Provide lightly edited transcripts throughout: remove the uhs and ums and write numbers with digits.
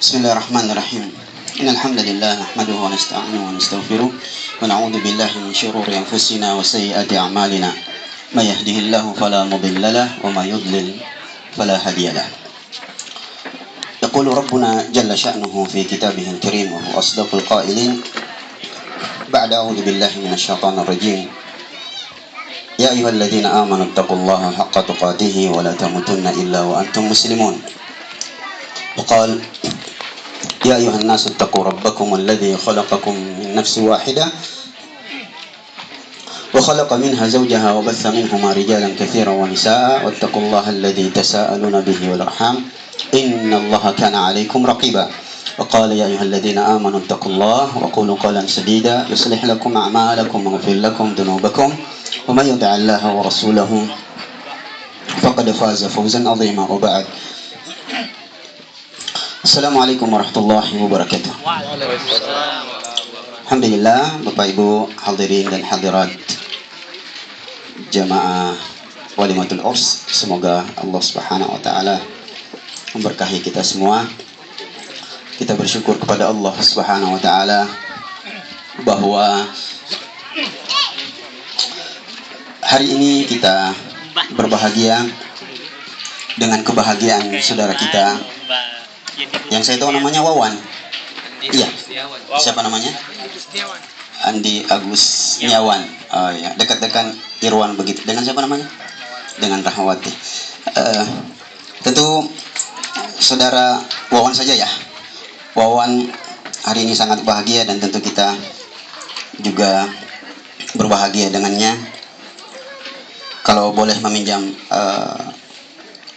Bismillahirrahmanirrahim. Innal hamdalillah nahmaduhu wa nasta'inuhu wa nastaghfiruh wa na'udzu billahi min shururi anfusina wa sayyiati a'malina. May yahdihillahu fala mudilla lahu wa may yudlil fala hadiya lahu. Yaqulu rabbuna jalla sha'nuhu fi kitabihil karim wa huwa asdaqul qailin. Ba'da a'udzu billahi minasy syaithanir rajim. Ya ayyuhalladzina amanu taqullaha haqqa tuqatih wa la tamutunna illa wa antum muslimun. Wa qala يا أيها الناس اتقوا ربكم الذي خلقكم من نفس واحدة وخلق منها زوجها وبث منهما رجالا كثيرا ونساء واتقوا الله الذي تساءلون به والأرحام إن الله كان عليكم رقيبا وقال يا أيها الذين آمنوا اتقوا الله وقولوا قولا سديدا يصلح لكم أعمالكم ويغفر لكم ذنوبكم ومن يطع الله ورسوله فقد فاز فوزا عظيما وبعد. Assalamualaikum warahmatullahi wabarakatuh. Alhamdulillah, Bapak Ibu hadirin dan hadirat jamaah Walimatul Urs, semoga Allah Subhanahu wa taala memberkahi kita semua. Kita bersyukur kepada Allah Subhanahu wa taala bahwa hari ini kita berbahagia dengan kebahagiaan saudara kita yang saya tahu namanya Wawan. Iya. Siapa namanya? Andi Agus Nyawan. Oh ya, dekat-dekat Irwan begitu. Dengan siapa namanya? Dengan Rahmawati. Tentu saudara Wawan saja ya. Wawan hari ini sangat bahagia dan tentu kita juga berbahagia dengannya. Kalau boleh meminjam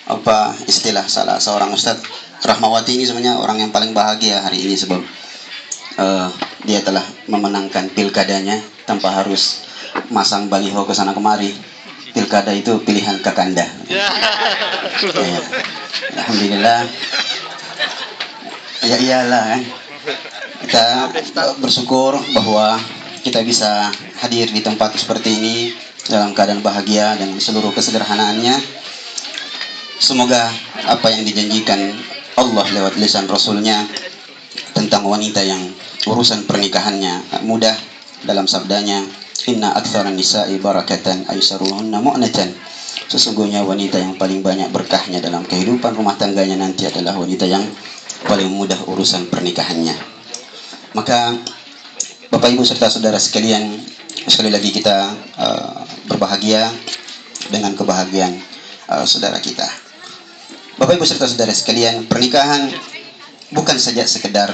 apa istilah salah seorang ustadz, Rahmawati ini sebenarnya orang yang paling bahagia hari ini sebab dia telah memenangkan pilkadanya tanpa harus masang baliho ke sana kemari. Pilkada itu pilihan Kakanda. Ya. Alhamdulillah. Ya iyalah kan. Kita bersyukur bahwa kita bisa hadir di tempat seperti ini dalam keadaan bahagia dengan seluruh kesederhanaannya. Semoga apa yang dijanjikan Allah lewat lisan Rasulnya tentang wanita yang urusan pernikahannya mudah dalam sabdanya, inna aktsaran nisa'i barakatan aisaruhunna mu'natan. Sesungguhnya wanita yang paling banyak berkahnya dalam kehidupan rumah tangganya nanti adalah wanita yang paling mudah urusan pernikahannya. Maka Bapak Ibu serta saudara sekalian, sekali lagi kita berbahagia dengan kebahagiaan saudara kita. Bapak Ibu serta saudara sekalian, pernikahan bukan saja sekedar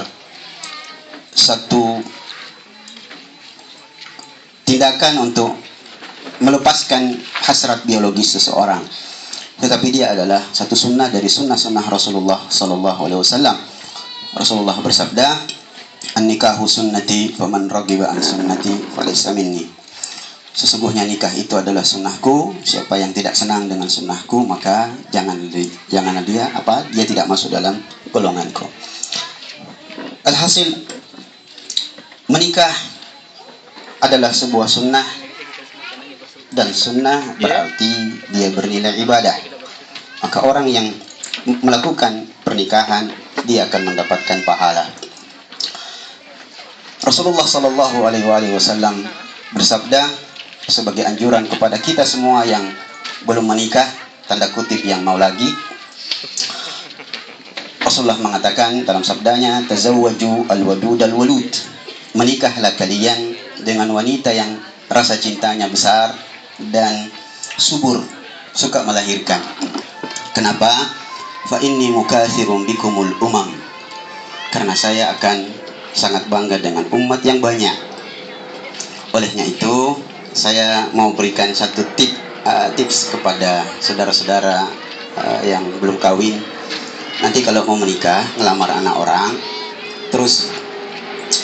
satu tindakan untuk melepaskan hasrat biologis seseorang, tetapi dia adalah satu sunnah dari sunnah-sunnah Rasulullah Sallallahu Alaihi Wasallam. Rasulullah bersabda, "An-nikahu sunnati, faman raghiba an sunnati falaysa minni." Sesungguhnya nikah itu adalah sunnahku. Siapa yang tidak senang dengan sunnahku, maka dia tidak masuk dalam golonganku. Alhasil, menikah adalah sebuah sunnah, dan sunnah berarti dia bernilai ibadah. Maka orang yang melakukan pernikahan, dia akan mendapatkan pahala. Rasulullah Sallallahu Alaihi Wasallam bersabda sebagai anjuran kepada kita semua yang belum menikah, tanda kutip yang mau lagi. Rasulullah mengatakan dalam sabdanya, tazawwaju al-wadud al-walud. Menikahlah kalian dengan wanita yang rasa cintanya besar dan subur, suka melahirkan. Kenapa? Fa inni mukatsirun bikumul umam. Karena saya akan sangat bangga dengan umat yang banyak. Olehnya itu, saya mau berikan satu tips kepada saudara-saudara yang belum kawin. Nanti kalau mau menikah, ngelamar anak orang, terus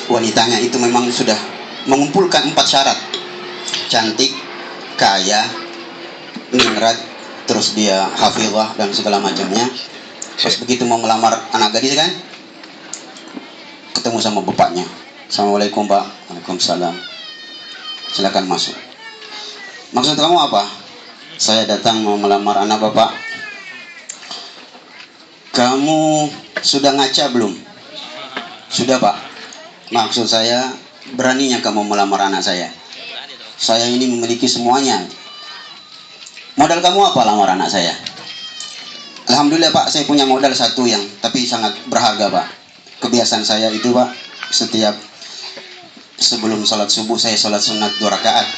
wanitanya itu memang sudah mengumpulkan 4 syarat: cantik, kaya, ningrat, terus dia hafizah dan segala macamnya. Pas begitu mau melamar anak gadis kan, ketemu sama bapaknya. Assalamualaikum Pak. Waalaikumsalam. Silakan masuk. Maksud kamu apa? Saya datang mau melamar anak bapak. kamu sudah ngaca belum? Sudah Pak. Maksud saya, beraninya kamu melamar anak saya. Saya ini memiliki semuanya. Modal kamu apa lamar anak saya? Alhamdulillah Pak, saya punya modal satu yang tapi sangat berharga Pak. Kebiasaan saya itu Pak, setiap sebelum sholat subuh saya sholat sunat 2 rakaat.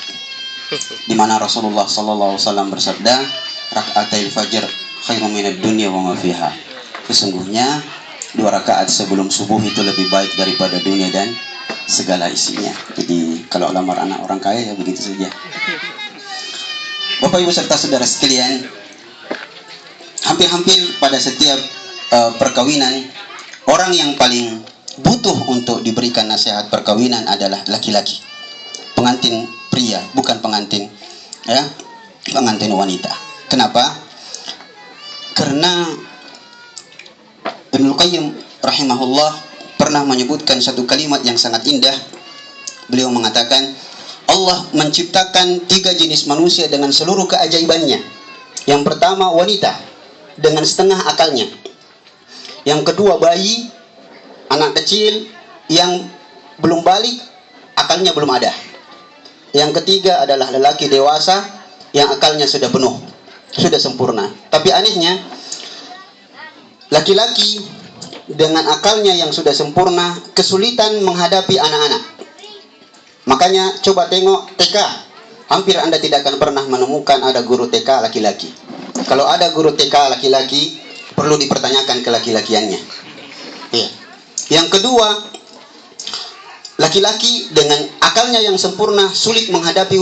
Di mana Rasulullah SAW bersabda, rakaatil fajr khairum minad dunya wa ma fiha. Sesungguhnya 2 rakaat sebelum subuh itu lebih baik daripada dunia dan segala isinya. Jadi kalau lamar anak orang kaya ya begitu saja. Bapak Ibu serta saudara sekalian, hampir-hampir pada setiap perkawinan, orang yang paling butuh untuk diberikan nasihat perkawinan adalah laki-laki, pengantin pria, bukan pengantin wanita. Kenapa? Karena Ibnu Qayyim rahimahullah pernah menyebutkan satu kalimat yang sangat indah. Beliau mengatakan, Allah menciptakan 3 jenis manusia dengan seluruh keajaibannya. Yang pertama wanita dengan setengah akalnya. Yang kedua bayi, anak kecil yang belum balik, akalnya belum ada. Yang ketiga adalah lelaki dewasa yang akalnya sudah penuh, sudah sempurna. Tapi anehnya, laki-laki dengan akalnya yang sudah sempurna kesulitan menghadapi anak-anak. Makanya coba tengok TK, hampir Anda tidak akan pernah menemukan ada guru TK laki-laki. Kalau ada guru TK laki-laki, perlu dipertanyakan kelaki-lakiannya. Ya. Yang kedua, laki-laki dengan akalnya yang sempurna sulit menghadapi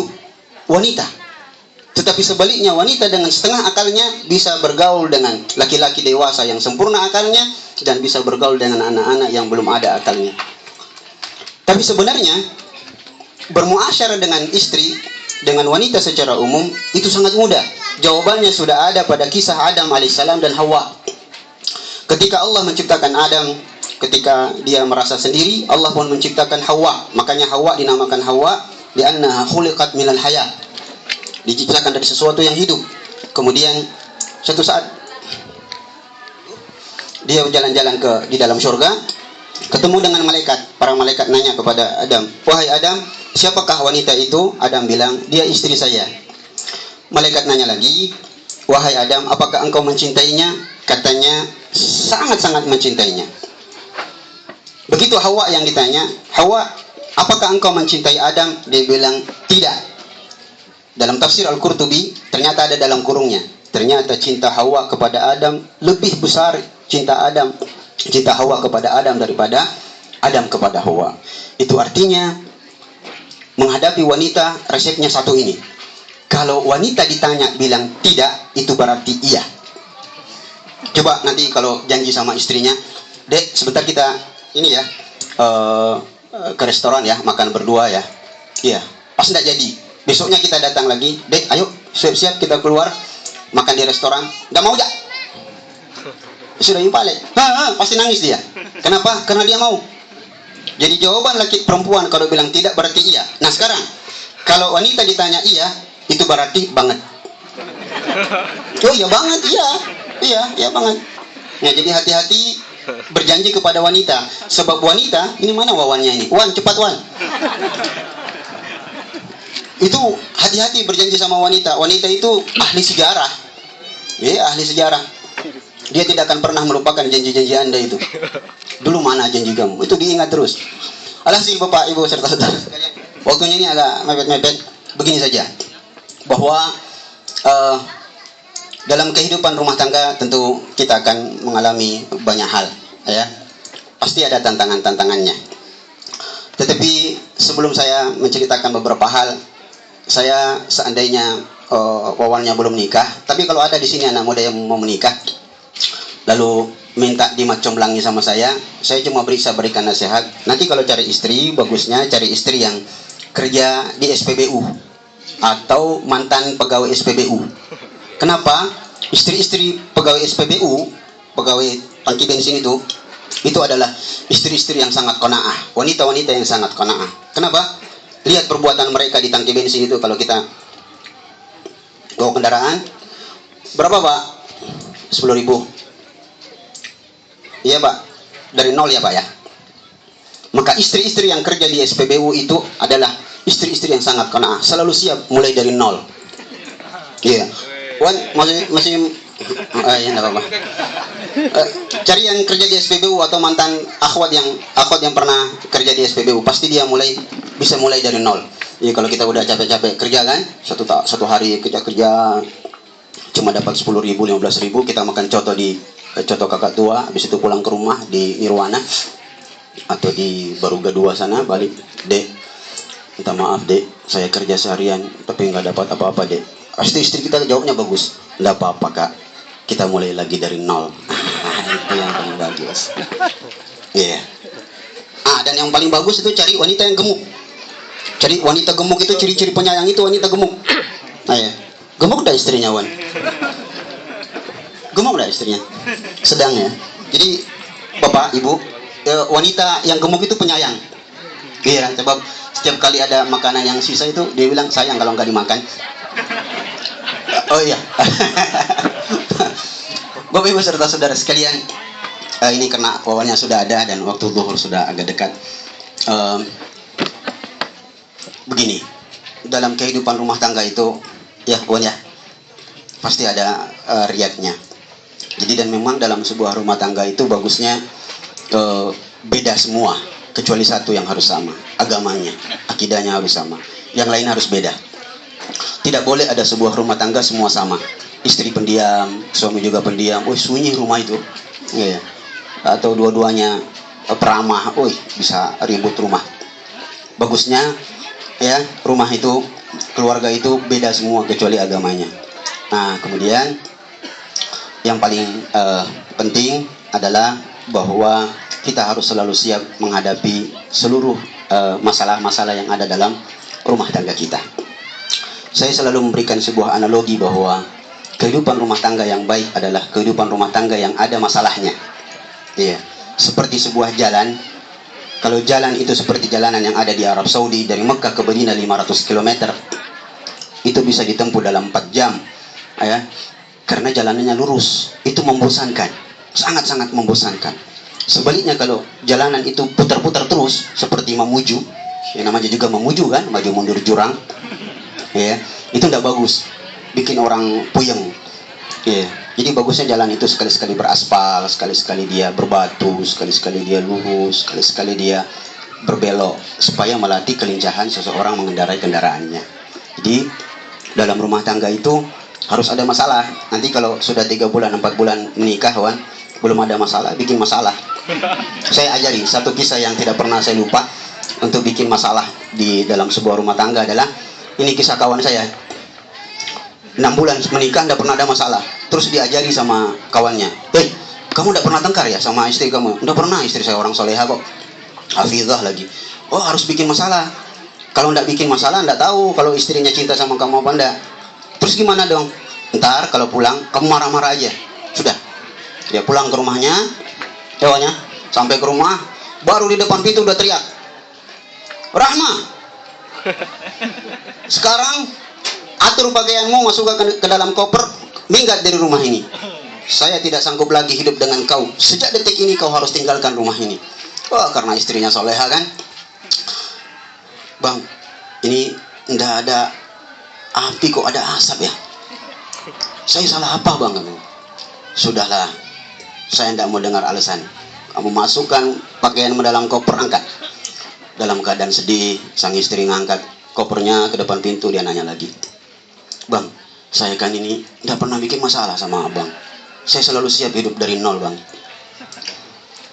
wanita. Tetapi sebaliknya, wanita dengan setengah akalnya bisa bergaul dengan laki-laki dewasa yang sempurna akalnya dan bisa bergaul dengan anak-anak yang belum ada akalnya. Tapi sebenarnya bermuasyarah dengan istri, dengan wanita secara umum itu sangat mudah. Jawabannya sudah ada pada kisah Adam alaihissalam dan Hawa. Ketika Allah menciptakan Adam, ketika dia merasa sendiri, Allah pun menciptakan Hawa. Makanya Hawa dinamakan Hawa li'annaha khuliqat minal haya, diciptakan dari sesuatu yang hidup. Kemudian suatu saat dia jalan-jalan di dalam surga, ketemu dengan malaikat. Para malaikat nanya kepada Adam, wahai Adam, siapakah wanita itu? Adam bilang, dia istri saya. Malaikat nanya lagi, wahai Adam, apakah engkau mencintainya? Katanya, sangat-sangat mencintainya. Begitu Hawa yang ditanya, Hawa, apakah engkau mencintai Adam? Dia bilang, tidak. Dalam tafsir Al-Qurtubi, ternyata ada dalam kurungnya. Ternyata cinta Hawa kepada Adam lebih besar cinta Hawa kepada Adam daripada Adam kepada Hawa. Itu artinya menghadapi wanita resepnya satu ini. Kalau wanita ditanya bilang tidak, itu berarti iya. Coba nanti kalau janji sama istrinya, Dek, sebentar kita ini ya ke restoran ya, makan berdua ya. Iya, pas tidak jadi. Besoknya kita datang lagi, Dek, ayo siap-siap kita keluar makan di restoran. Nggak mau ya? Sudah impale. Pasti nangis dia. Kenapa? Karena dia mau. Jadi jawaban laki perempuan kalau bilang tidak berarti iya. Nah sekarang kalau wanita ditanya iya, itu berarti banget. Oh iya banget, iya banget. Nah jadi hati-hati berjanji kepada wanita. Sebab wanita, ini mana wawannya ini? Wan, cepat Wan. Itu hati-hati berjanji sama wanita. Wanita itu ahli sejarah. Ya, ahli sejarah. Dia tidak akan pernah melupakan janji-janji Anda itu. Dulu mana janji kamu? Itu diingat terus. Alhasil Bapak, Ibu, serta saudara sekalian, waktunya ini agak mepet-mepet. Begini saja, bahwa dalam kehidupan rumah tangga tentu kita akan mengalami banyak hal, ya. Pasti ada tantangan-tantangannya. Tetapi sebelum saya menceritakan beberapa hal, saya seandainya wawannya belum nikah, tapi kalau ada di sini anak muda yang mau menikah, lalu minta dimacombelangi sama saya cuma bisa berikan nasihat. Nanti kalau cari istri, bagusnya cari istri yang kerja di SPBU atau mantan pegawai SPBU. Kenapa? Istri-istri pegawai SPBU, pegawai tangki bensin itu adalah istri-istri yang sangat qanaah, wanita-wanita yang sangat qanaah. Kenapa? Lihat perbuatan mereka di tangki bensin itu. Kalau kita bawa kendaraan, berapa Pak? 10.000. Iya Pak, dari nol ya Pak ya. Maka istri-istri yang kerja di SPBU itu adalah istri-istri yang sangat qanaah, selalu siap mulai dari nol. Iya. Wan masih ya enggak apa-apa. Cari yang kerja di SPBU atau mantan akhwat yang pernah kerja di SPBU, pasti dia bisa mulai dari nol. Iya, kalau kita udah capek-capek kerja kan, satu hari kerja cuma dapat 10.000, 15.000, kita makan coto kakak tua, habis itu pulang ke rumah di Nirwana atau di Baruga 2 sana, balik, Dek, minta maaf Dek, saya kerja seharian tapi nggak dapat apa-apa Dek. Pasti istri kita jawabnya bagus, nggak apa-apa Kak, kita mulai lagi dari nol. Itu yang paling bagus. Iya. Dan yang paling bagus itu cari wanita yang gemuk. Cari wanita gemuk itu ciri-ciri penyayang itu wanita gemuk. Ya. Gemuk dah istrinya Wan. Gemuk dah istrinya. Sedang ya. Jadi Bapak, Ibu, wanita yang gemuk itu penyayang. Iya, sebab setiap kali ada makanan yang sisa itu dia bilang sayang kalau nggak dimakan. Oh iya. Bapak Ibu serta saudara sekalian, ini karena wawannya sudah ada dan waktu zuhur sudah agak dekat. Begini, dalam kehidupan rumah tangga itu, ya Wan ya, pasti ada riaknya. Jadi dan memang dalam sebuah rumah tangga itu bagusnya beda semua, kecuali satu yang harus sama, agamanya, akidahnya harus sama, yang lain harus beda. Tidak boleh ada sebuah rumah tangga semua sama. Istri pendiam, suami juga pendiam. Sunyi rumah itu. Yeah. Atau dua-duanya peramah. Bisa ribut rumah. Bagusnya ya rumah itu, keluarga itu beda semua kecuali agamanya. Nah, kemudian yang paling penting adalah bahwa kita harus selalu siap menghadapi seluruh masalah-masalah yang ada dalam rumah tangga kita. Saya selalu memberikan sebuah analogi bahwa kehidupan rumah tangga yang baik adalah kehidupan rumah tangga yang ada masalahnya. Iya, seperti sebuah jalan. Kalau jalan itu seperti jalanan yang ada di Arab Saudi dari Mekah ke Madinah 500 km, itu bisa ditempuh dalam 4 jam, ya. Karena jalanannya lurus, itu membosankan, sangat-sangat membosankan. Sebaliknya kalau jalanan itu putar-putar terus, seperti memuju, yang namanya juga memuju kan, maju mundur jurang, ya, itu tidak bagus, bikin orang puyeng. Ya, jadi bagusnya jalan itu sekali-sekali beraspal, sekali-sekali dia berbatu, sekali-sekali dia lurus, sekali-sekali dia berbelok, supaya melatih kelincahan seseorang mengendarai kendaraannya. Jadi dalam rumah tangga itu harus ada masalah. Nanti kalau sudah 3 bulan, 4 bulan menikah, Wan, belum ada masalah, bikin masalah. Saya ajari satu kisah yang tidak pernah saya lupa untuk bikin masalah di dalam sebuah rumah tangga adalah, ini kisah kawan saya. 6 bulan menikah tidak pernah ada masalah. Terus diajari sama kawannya, kamu tidak pernah tengkar ya sama istri kamu? Tidak pernah, istri saya orang soleha kok, hafizah lagi. Oh, harus bikin masalah. Kalau tidak bikin masalah, tidak tahu kalau istrinya cinta sama kamu apa enggak. Terus gimana dong? Ntar kalau pulang kamu marah-marah aja. Sudah, dia pulang ke rumahnya, cowoknya sampai ke rumah, baru di depan pintu udah teriak, Rahma, sekarang atur pakaianmu, masuk ke dalam koper, minggat dari rumah ini. Saya tidak sanggup lagi hidup dengan kau. Sejak detik ini kau harus tinggalkan rumah ini. Karena istrinya soleha kan. Bang, ini tidak ada api kok ada asap ya. Saya salah apa bang? Sudahlah, saya tidak mau dengar alasan. Kamu masukkan pakaianmu dalam koper, angkat. Dalam keadaan sedih, sang istri ngangkat kopernya ke depan pintu, dia nanya lagi, Bang, saya kan ini tidak pernah bikin masalah sama abang. Saya selalu siap hidup dari nol bang.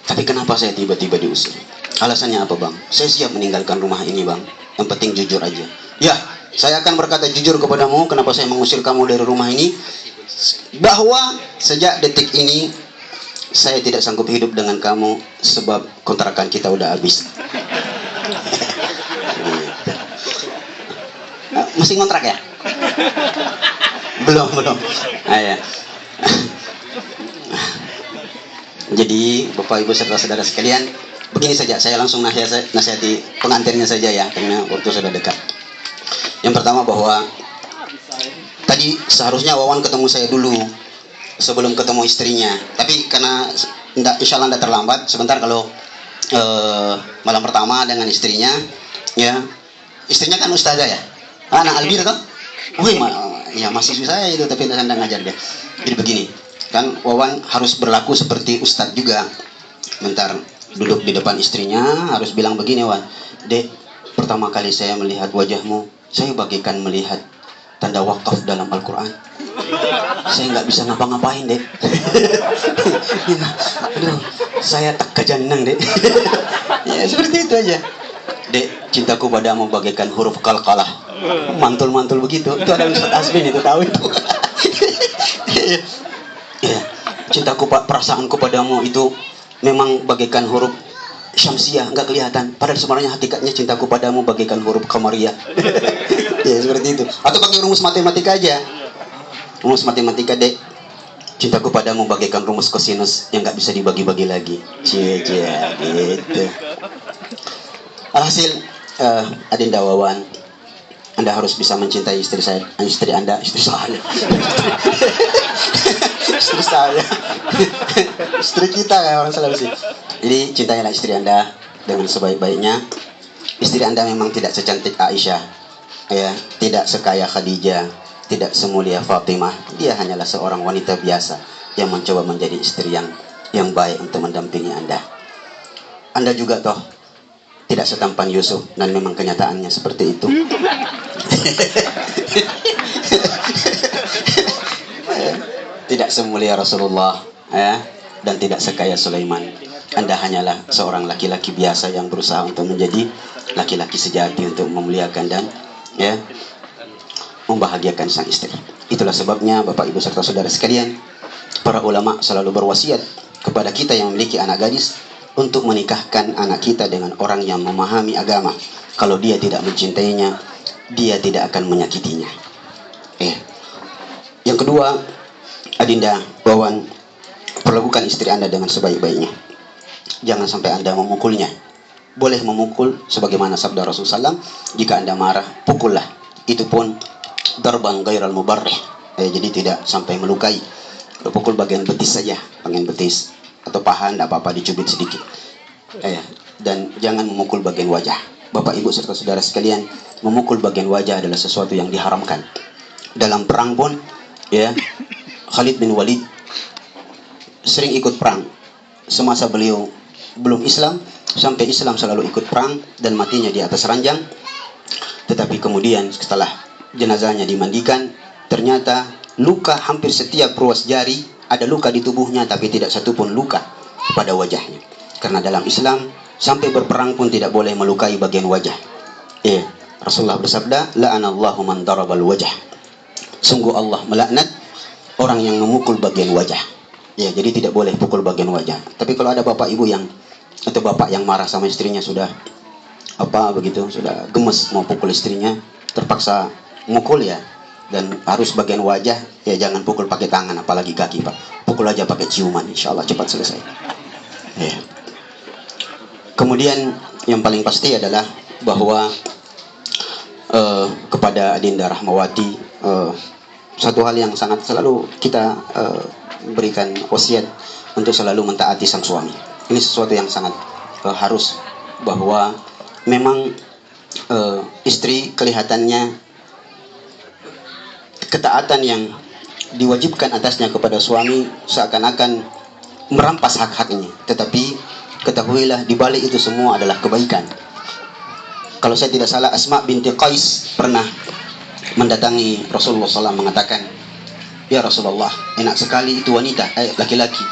Tapi kenapa saya tiba-tiba diusir? Alasannya apa bang? Saya siap meninggalkan rumah ini bang. Yang penting jujur aja. Ya, saya akan berkata jujur kepadamu. Kenapa saya mengusir kamu dari rumah ini? Bahwa sejak detik ini saya tidak sanggup hidup dengan kamu, sebab kontrakan kita udah habis. Masih ngontrak ya? Belum. Ya. Jadi Bapak Ibu serta saudara sekalian, begini saja, saya langsung nasihati pengantinnya saja ya, karena waktu sudah dekat. Yang pertama bahwa tadi seharusnya Wawan ketemu saya dulu sebelum ketemu istrinya, tapi karena insya Allah tidak terlambat. Sebentar kalau malam pertama dengan istrinya, ya istrinya kan ustazah ya, anak Albir kan, wih ya mahasiswa saya itu tapi tidak ngajar dia. Jadi begini, kan Wawan harus berlaku seperti ustadz juga. Bentar duduk di depan istrinya harus bilang begini, Wan, Dek, pertama kali saya melihat wajahmu, saya bagaikan melihat tanda wakaf dalam Al-Quran. Saya nggak bisa ngapa-ngapain, Dek. Aduh, saya tak kajanang, Dek. Ya seperti itu aja. Dek, cintaku padamu bagaikan huruf qalqalah. Mantul-mantul begitu. Itu ada Ustaz Asmin itu, tahu itu. Ya, cintaku, perasaanku padamu itu memang bagaikan huruf Syamsiah, nggak kelihatan. Padahal sebenarnya hakikatnya cintaku padamu bagaikan huruf Qamariyah. Ya seperti itu. Atau pakai rumus matematika aja. Rumus matematika, Dek, cintaku padamu bagaikan rumus kosinus yang nggak bisa dibagi-bagi lagi. Cie gitu. Alhasil, Adinda Wawan, Anda harus bisa mencintai istri saya, istri Anda, istri saya. Istri saya. Istri kita ya orang Sulawesi. Jadi cintailah istri Anda dengan sebaik-baiknya. Istri Anda memang tidak secantik Aisyah, ya, tidak sekaya Khadijah, tidak semulia Fatimah. Dia hanyalah seorang wanita biasa yang mencoba menjadi istri yang baik untuk mendampingi Anda. Anda juga toh tidak setampan Yusuf, dan memang kenyataannya seperti itu. Tidak semulia Rasulullah, ya, dan tidak sekaya Sulaiman. Anda hanyalah seorang laki-laki biasa yang berusaha untuk menjadi laki-laki sejati untuk memuliakan dan, ya, membahagiakan sang istri. Itulah sebabnya Bapak Ibu serta saudara sekalian, para ulama selalu berwasiat kepada kita yang memiliki anak gadis untuk menikahkan anak kita dengan orang yang memahami agama. Kalau dia tidak mencintainya, dia tidak akan menyakitinya. Yang kedua, Adinda Wawan, perlakukan istri Anda dengan sebaik-baiknya. Jangan sampai Anda memukulnya. Boleh memukul sebagaimana sabda Rasulullah SAW, jika Anda marah, pukullah. Itu pun darban ghairal mubarrih. Jadi tidak sampai melukai. Pukul bagian betis saja, bagian betis atau paha, tidak apa-apa, dicubit sedikit. Dan jangan memukul bagian wajah. Bapak Ibu serta saudara sekalian, memukul bagian wajah adalah sesuatu yang diharamkan. Dalam perang pun, ya, Khalid bin Walid sering ikut perang. Semasa beliau belum Islam, sampai Islam selalu ikut perang dan matinya di atas ranjang. Tetapi kemudian setelah jenazahnya dimandikan, ternyata luka hampir setiap ruas jari, ada luka di tubuhnya, tapi tidak satupun luka pada wajahnya. Karena dalam Islam, sampai berperang pun tidak boleh melukai bagian wajah. Rasulullah bersabda, la'anallahu man darabal wajah. Sungguh Allah melaknat orang yang memukul bagian wajah. Jadi tidak boleh pukul bagian wajah. Tapi kalau ada bapak ibu atau bapak yang marah sama istrinya, sudah sudah gemes mau pukul istrinya, terpaksa mukul, ya, dan harus bagian wajah, ya jangan pukul pakai tangan apalagi kaki, Pak. Pukul aja pakai ciuman, insya Allah cepat selesai. Kemudian yang paling pasti adalah bahwa kepada Adinda Rahmawati, satu hal yang sangat selalu kita berikan wasiat untuk selalu mentaati sang suami. Ini sesuatu yang sangat harus, bahwa memang istri kelihatannya ketaatan yang diwajibkan atasnya kepada suami seakan-akan merampas hak-haknya. Tetapi ketahuilah di balik itu semua adalah kebaikan. Kalau saya tidak salah, Asma binti Qais pernah mendatangi Rasulullah SAW mengatakan, ya Rasulullah, enak sekali itu wanita, laki-laki.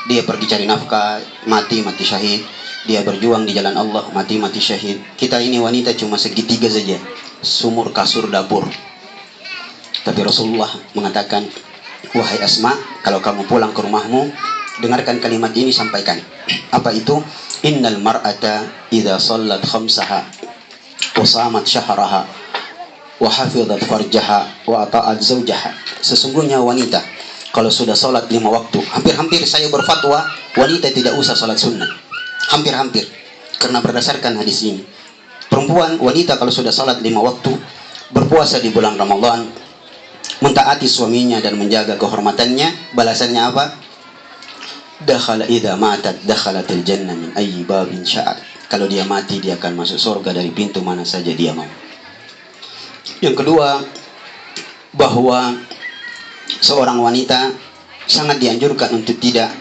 Dia pergi cari nafkah, mati syahid. Dia berjuang di jalan Allah, mati syahid. Kita ini wanita cuma segitiga saja, sumur kasur dapur. Tapi Rasulullah mengatakan, wahai Asma, kalau kamu pulang ke rumahmu, dengarkan kalimat ini, sampaikan. Apa itu? Innal mar'ata idza shallat khamsaha wa shamat syahraha wa hafizat farjaha wa ata'at zawjaha. Sesungguhnya wanita kalau sudah sholat 5 waktu, hampir-hampir saya berfatwa wanita tidak usah sholat sunnah, hampir-hampir, karena berdasarkan hadis ini, perempuan wanita kalau sudah sholat 5 waktu, berpuasa di bulan Ramadan, mentaati suaminya dan menjaga kehormatannya, balasannya apa? dakhala idza matat dakhalatil jannah min ayyi babin sya'at. Kalau dia mati dia akan masuk surga dari pintu mana saja dia mau. Yang kedua, bahwa seorang wanita sangat dianjurkan untuk tidak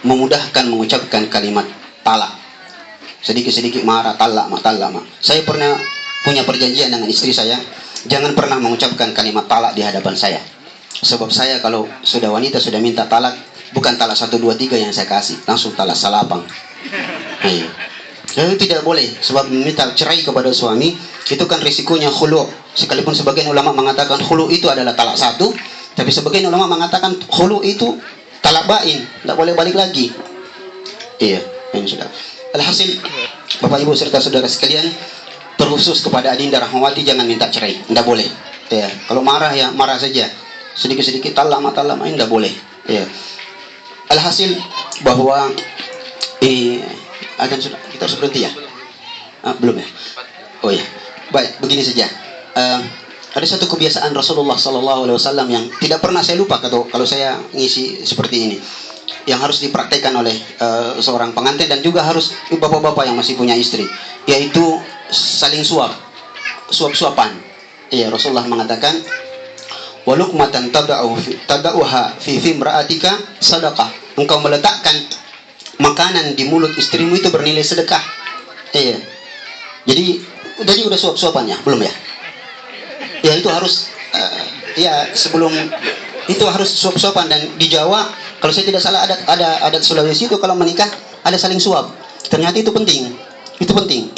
memudahkan mengucapkan kalimat talak. Sedikit-sedikit marah, talak, talak. Saya pernah punya perjanjian dengan istri saya, jangan pernah mengucapkan kalimat talak di hadapan saya. Sebab saya kalau sudah wanita sudah minta talak, bukan talak 1, 2, 3 yang saya kasih, langsung talak salapang. Iya. Itu tidak boleh, sebab meminta cerai kepada suami itu kan risikonya khulu'. Sekalipun sebagian ulama mengatakan khulu' itu adalah talak 1, tapi sebagian ulama mengatakan khulu' itu talak bain, tidak boleh balik lagi. Iya, ini sudah. Alhasil, Bapak Ibu serta saudara sekalian, terkhusus kepada Adinda Rahmawati jangan minta cerai, tidak boleh. Ya, kalau marah ya marah saja, sedikit-sedikit talak ini tidak boleh. Ya. Alhasil bahwa akan sudah kita harus berhenti ya? Belum ya? Oh ya, baik, begini saja. Ada satu kebiasaan Rasulullah SAW yang tidak pernah saya lupa kalau saya ngisi seperti ini, yang harus dipraktekkan oleh seorang pengantin dan juga harus bapak-bapak yang masih punya istri, yaitu saling suap-suapan. Iya, Rasulullah mengatakan, walukmatan tada'uha fi imra'atika sadaqah. Engkau meletakkan makanan di mulut istrimu itu bernilai sedekah. Iya. Jadi udah suap-suapan ya? Belum ya? Ya itu harus sebelum itu harus suap-suapan. Dan di Jawa kalau saya tidak salah ada adat Sulawesi itu kalau menikah ada saling suap. Ternyata itu penting. Itu penting.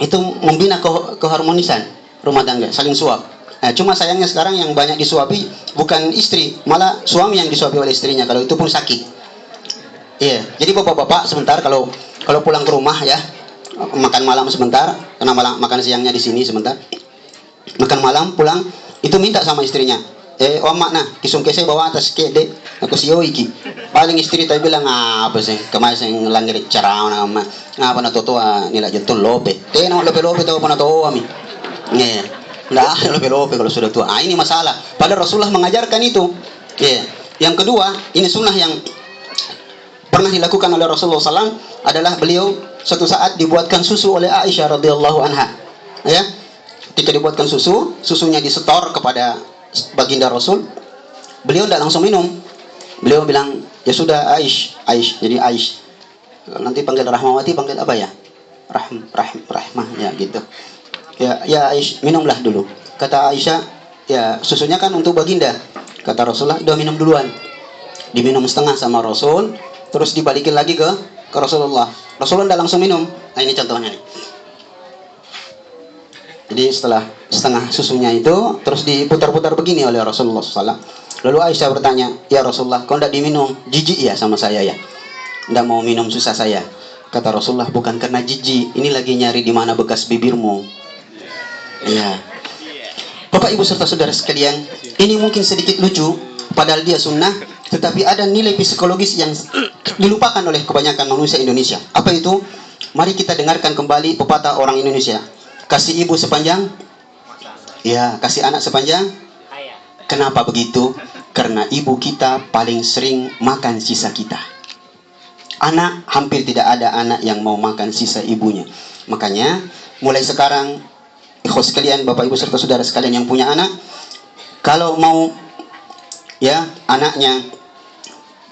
Itu membina keharmonisan rumah tangga, saling suap. Nah, cuma sayangnya sekarang yang banyak disuapi bukan istri, malah suami yang disuapi oleh istrinya, kalau itu pun sakit. Iya, jadi bapak-bapak sebentar kalau pulang ke rumah ya, makan malam sebentar, karena makan siangnya di sini sebentar. Makan malam pulang itu minta sama istrinya, omak nah kisung kese bawa atas kede aku sio iki. Paling istri tadi bilang apa sih kemarin langir cara nama ngapa na totoa nila jentun lope. No lope tahu pana toa mi. Iya. Nggak lope kalau sudah tua. Ini masalah. Padahal Rasulullah mengajarkan itu. Iya. Yang kedua, ini sunnah yang pernah dilakukan oleh Rasulullah SAW adalah beliau suatu saat dibuatkan susu oleh Aisyah radhiyallahu anha. Ya, ketika dibuatkan susunya disetor kepada baginda Rasul, beliau tidak langsung minum. Beliau bilang, ya sudah Aish, jadi Aish. Nanti panggil Rahmawati, panggil apa ya? Rahmah, ya gitu. Ya Aish, minumlah dulu. Kata Aisyah, ya susunya kan untuk baginda. Kata Rasulullah, udah minum duluan. Diminum setengah sama Rasul, terus dibalikin lagi ke Rasulullah. Rasulullah tidak langsung minum. Nah ini contohnya nih. Jadi setelah setengah susunya itu terus diputar-putar begini oleh Rasulullah SAW. Lalu Aisyah bertanya, ya Rasulullah, kau tidak diminum? Jijik ya sama saya ya? Tidak mau minum susah saya. Kata Rasulullah, bukan karena jijik, ini lagi nyari di mana bekas bibirmu. Ya. Bapak Ibu serta saudara sekalian, ini mungkin sedikit lucu, padahal dia sunnah, tetapi ada nilai psikologis yang dilupakan oleh kebanyakan manusia Indonesia. Apa itu? Mari kita dengarkan kembali pepatah orang Indonesia. Kasih ibu sepanjang, ya kasih anak sepanjang. Kenapa begitu? Karena ibu kita paling sering makan sisa kita. Anak, hampir tidak ada anak yang mau makan sisa ibunya. Makanya mulai sekarang, ikhwas sekalian, Bapak Ibu serta saudara sekalian yang punya anak, kalau mau ya anaknya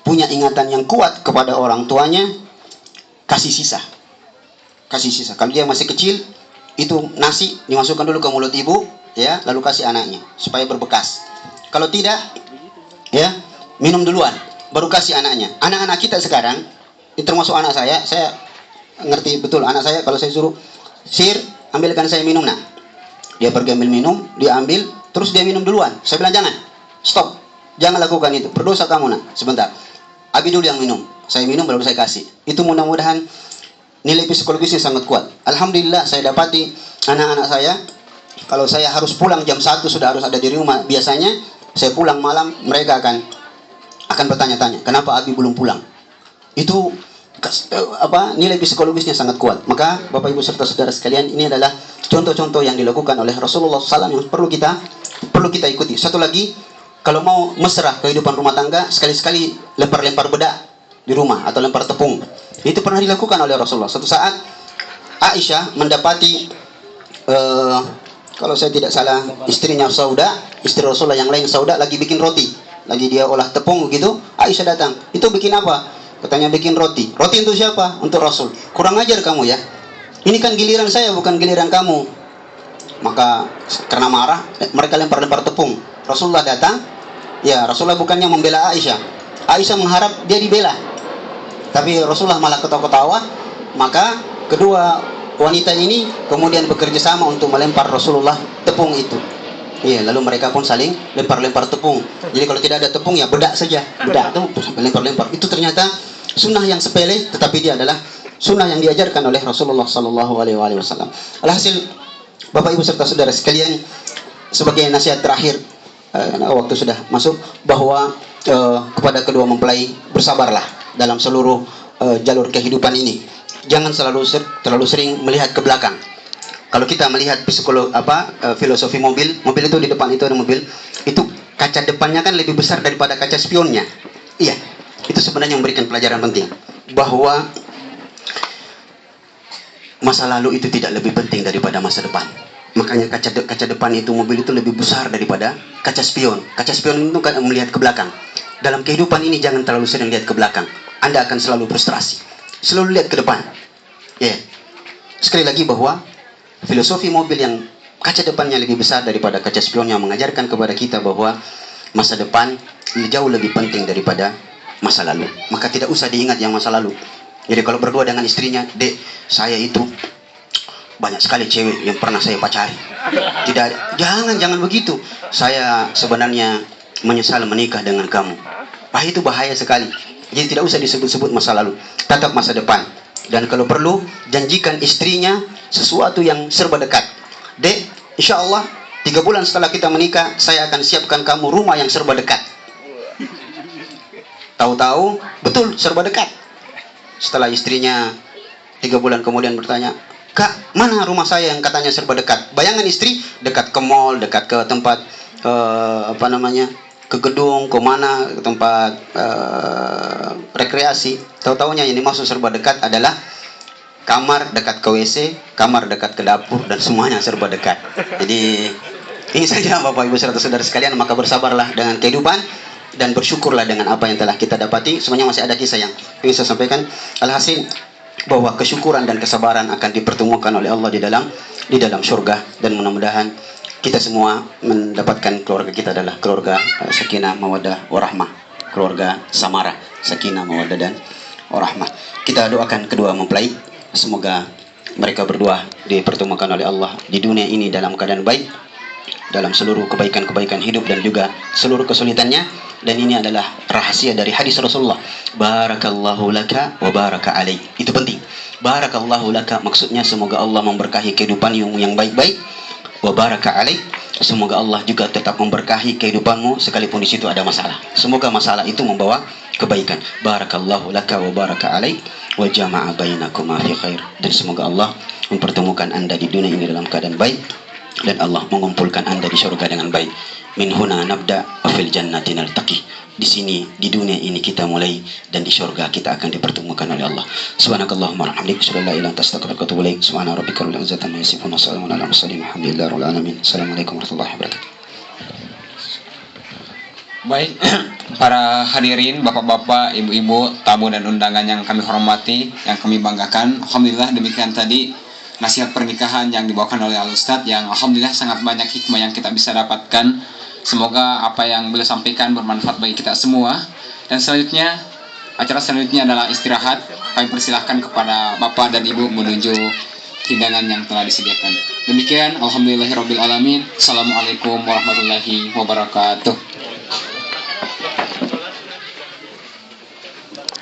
punya ingatan yang kuat kepada orang tuanya, kasih sisa. Kasih sisa. Kalau dia masih kecil, itu nasi dimasukkan dulu ke mulut ibu, ya, lalu kasih anaknya supaya berbekas. Kalau tidak, ya, minum duluan, baru kasih anaknya. Anak-anak kita sekarang, ini termasuk anak saya ngerti betul anak saya kalau saya suruh, "Sir, ambilkan saya minum, nak." Dia pergi ambil minum, dia ambil, terus dia minum duluan. Saya bilang jangan, stop, jangan lakukan itu, berdosa kamu, nak. Sebentar, Abi dulu yang minum, saya minum baru saya kasih. Itu mudah-mudahan nilai psikologisnya sangat kuat. Alhamdulillah saya dapati anak-anak saya, kalau saya harus pulang jam 1 sudah harus ada di rumah. Biasanya saya pulang malam, mereka akan bertanya-tanya, kenapa Abi belum pulang? Itu nilai psikologisnya sangat kuat. Maka Bapak Ibu serta saudara sekalian, ini adalah contoh-contoh yang dilakukan oleh Rasulullah SAW yang perlu kita ikuti. Satu lagi, kalau mau mesra kehidupan rumah tangga, sekali-sekali lempar-lempar bedak. di rumah atau lempar tepung. Itu pernah dilakukan oleh Rasulullah. Suatu saat Aisyah mendapati kalau saya tidak salah istrinya Sauda, istri Rasulullah yang lain Sauda lagi bikin roti, lagi dia olah tepung gitu. Aisyah datang, itu bikin apa? Katanya bikin roti. Roti untuk siapa? Untuk Rasul. Kurang ajar kamu ya. Ini kan giliran saya, bukan giliran kamu. Maka karena marah, mereka lempar-lempar tepung. Rasulullah datang. Ya, Rasulullah bukannya membela Aisyah. Aisyah mengharap dia dibela. Tapi Rasulullah malah ketawa-ketawa. Maka kedua wanita ini kemudian bekerja sama untuk melempar Rasulullah tepung itu. Iya, lalu mereka pun saling lempar-lempar tepung. Jadi kalau tidak ada tepung ya bedak saja, bedak tuh sampai lempar-lempar. Itu ternyata sunnah yang sepele, tetapi dia adalah sunnah yang diajarkan oleh Rasulullah Sallallahu Alaihi Wasallam. Alhasil, Bapak Ibu serta saudara sekalian, sebagai nasihat terakhir, waktu sudah masuk, bahwa kepada kedua mempelai, bersabarlah dalam seluruh jalur kehidupan ini. Jangan terlalu sering melihat ke belakang. Kalau kita melihat filosofi mobil itu di depan itu ada mobil, itu kaca depannya kan lebih besar daripada kaca spionnya. Iya, itu sebenarnya memberikan pelajaran penting bahwa masa lalu itu tidak lebih penting daripada masa depan. Makanya kaca depan itu mobil itu lebih besar daripada kaca spion. Kaca spion itu kan melihat ke belakang. Dalam kehidupan ini jangan terlalu sering lihat ke belakang. Anda akan selalu frustrasi. Selalu lihat ke depan. Ya. Yeah. Sekali lagi bahwa filosofi mobil yang kaca depannya lebih besar daripada kaca spion yang mengajarkan kepada kita bahwa masa depan jauh lebih penting daripada masa lalu. Maka tidak usah diingat yang masa lalu. Jadi kalau berdua dengan istrinya, "Dek, saya itu banyak sekali cewek yang pernah saya pacari." Tidak, jangan begitu. "Saya sebenarnya menyesal menikah dengan kamu." Itu bahaya sekali. Jadi tidak usah disebut-sebut masa lalu, tatap masa depan. Dan kalau perlu, janjikan istrinya sesuatu yang serba dekat. "Dek, insya Allah 3 bulan setelah kita menikah, saya akan siapkan kamu rumah yang serba dekat." Tahu-tahu, betul serba dekat. Setelah istrinya 3 bulan kemudian bertanya, "Kak, mana rumah saya yang katanya serba dekat?" Bayangan istri dekat ke mall, dekat ke tempat ke gedung, ke mana, ke tempat rekreasi. Tahu-tahunya yang dimaksud serba dekat adalah kamar dekat ke WC, kamar dekat ke dapur, dan semuanya serba dekat. Jadi ini saja Bapak Ibu serta saudara sekalian, maka bersabarlah dengan kehidupan dan bersyukurlah dengan apa yang telah kita dapati. Semuanya masih ada kisah yang ingin saya sampaikan. Alhasil bahwa kesyukuran dan kesabaran akan dipertemukan oleh Allah di dalam surga, dan mudah-mudahan kita semua mendapatkan keluarga kita adalah keluarga sakinah mawaddah warahmah, keluarga samara, sakinah mawaddah dan warahmah. Kita doakan kedua mempelai, semoga mereka berdua dipertemukan oleh Allah di dunia ini dalam keadaan baik, dalam seluruh kebaikan-kebaikan hidup dan juga seluruh kesulitannya. Dan ini adalah rahasia dari hadis Rasulullah, barakallahu laka wa baraka alaik. Itu penting. Barakallahu laka maksudnya semoga Allah memberkahi kehidupan yang baik-baik. Wa baraka alaik, semoga Allah juga tetap memberkahi kehidupanmu sekalipun di situ ada masalah. Semoga masalah itu membawa kebaikan. Barakallahu laka wa baraka alaik wa jama'a bainakuma fi khair. Dan semoga Allah mempertemukan Anda di dunia ini dalam keadaan baik, dan Allah mengumpulkan Anda di surga dengan baik. Min huna nabda wa fil jannati naltaqi. Di sini, di dunia ini kita mulai, dan di surga kita akan dipertemukan oleh Allah. Subhanakallahumma wa bihamdika, asyhadu an la ilaha illa anta, astaghfiruka wa atubu ilaik. Subhana rabbika rabbil izzati amma yasifun, wa salamun alal mursalin, walhamdulillahi rabbil alamin. Assalamualaikum warahmatullahi wabarakatuh. Baik, para hadirin, bapak-bapak, ibu-ibu, tamu dan undangan yang kami hormati, yang kami banggakan. Alhamdulillah, demikian tadi nasihat pernikahan yang dibawakan oleh Al-Ustadz, yang alhamdulillah sangat banyak hikmah yang kita bisa dapatkan. Semoga apa yang beliau sampaikan bermanfaat bagi kita semua. Dan selanjutnya, acara selanjutnya adalah istirahat. Kami persilahkan kepada bapak dan ibu menuju hidangan yang telah disediakan. Demikian, alhamdulillahirabbil alamin. Assalamualaikum warahmatullahi wabarakatuh.